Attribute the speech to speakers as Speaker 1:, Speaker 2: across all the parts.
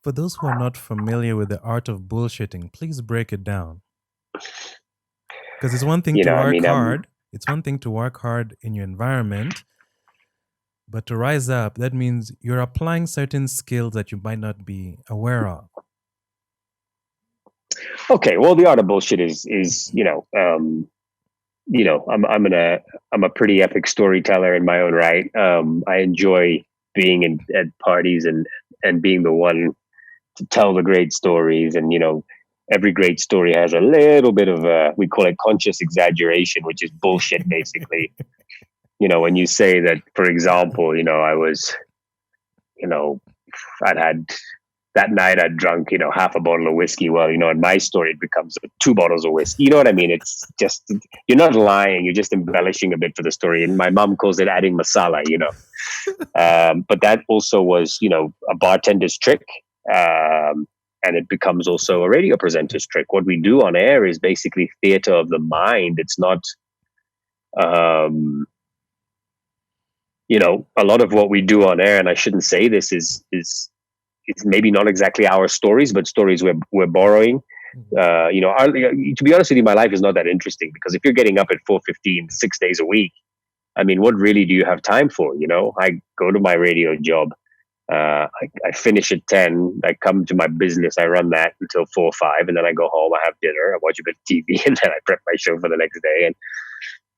Speaker 1: For those who are not familiar with the art of bullshitting, please break it down. Because it's one thing
Speaker 2: You
Speaker 1: to
Speaker 2: know, I
Speaker 1: work
Speaker 2: mean,
Speaker 1: hard. It's one thing to work hard in your environment, but to rise up, that means you're applying certain skills that you might not be aware of.
Speaker 2: okay. Well, the art of bullshit is I'm a pretty epic storyteller in my own right. I enjoy being at parties and being the one to tell the great stories. And every great story has a little bit of we call it conscious exaggeration, which is bullshit, basically. When you say that, for example, I was, you know, I'd had that night I'd drunk, half a bottle of whiskey. Well, in my story, it becomes 2 bottles of whiskey. You know what I mean? It's just, you're not lying. You're just embellishing a bit for the story. And my mom calls it adding masala. But that also was, a bartender's trick. And it becomes also a radio presenter's trick. What we do on air is basically theater of the mind. It's not, um, a lot of what we do on air, and I shouldn't say this, is it's maybe not exactly our stories, but stories we're borrowing. To be honest with you, my life is not that interesting, because if you're getting up at 4:15 6 days a week, I mean, what really do you have time for? I go to my radio job. I finish at 10. I come to my business. I run that until 4 or 5, and then I go home. I have dinner. I watch a bit of TV, and then I prep my show for the next day.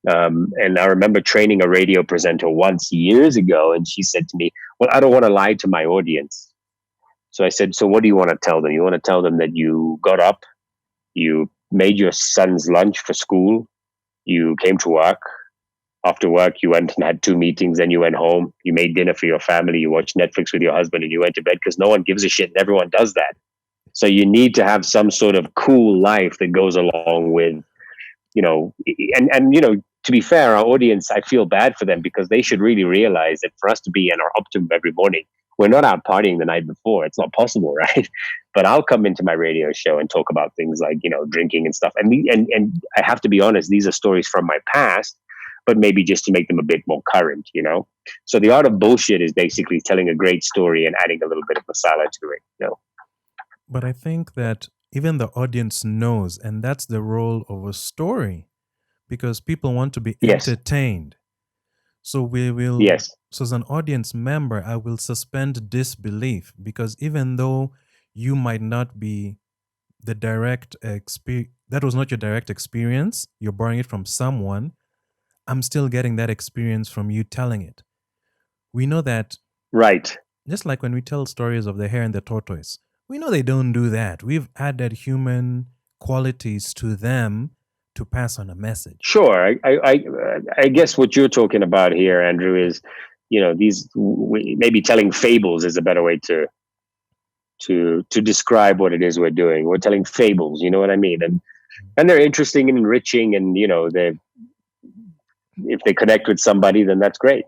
Speaker 2: And I remember training a radio presenter once years ago, and she said to me, "Well, I don't want to lie to my audience." So I said, "So what do you want to tell them? You want to tell them that you got up, you made your son's lunch for school, you came to work. After work, you went and had 2 meetings, then you went home, you made dinner for your family, you watched Netflix with your husband, and you went to bed, because no one gives a shit and everyone does that. So you need to have some sort of cool life that goes along with, to be fair, our audience, I feel bad for them, because they should really realize that for us to be in our optimum every morning, we're not out partying the night before. It's not possible, right? But I'll come into my radio show and talk about things like, drinking and stuff. And I have to be honest, these are stories from my past, but maybe just to make them a bit more current. So the art of bullshit is basically telling a great story and adding a little bit of masala to it.
Speaker 1: But I think that even the audience knows, and that's the role of a story, because people want to be
Speaker 2: Yes.
Speaker 1: entertained. So we will,
Speaker 2: Yes.
Speaker 1: so as an audience member, I will suspend disbelief, because even though you might not be the direct experience, that was not your direct experience, you're borrowing it from someone, I'm still getting that experience from you telling it. We know that,
Speaker 2: Right.
Speaker 1: just like when we tell stories of the hare and the tortoise, we know they don't do that. We've added human qualities to them to pass on a message.
Speaker 2: Sure. I guess what you're talking about here, Andrew, is maybe telling fables is a better way to describe what it is we're doing. We're telling fables. You know what I mean? And they're interesting and enriching, and if they connect with somebody, then that's great.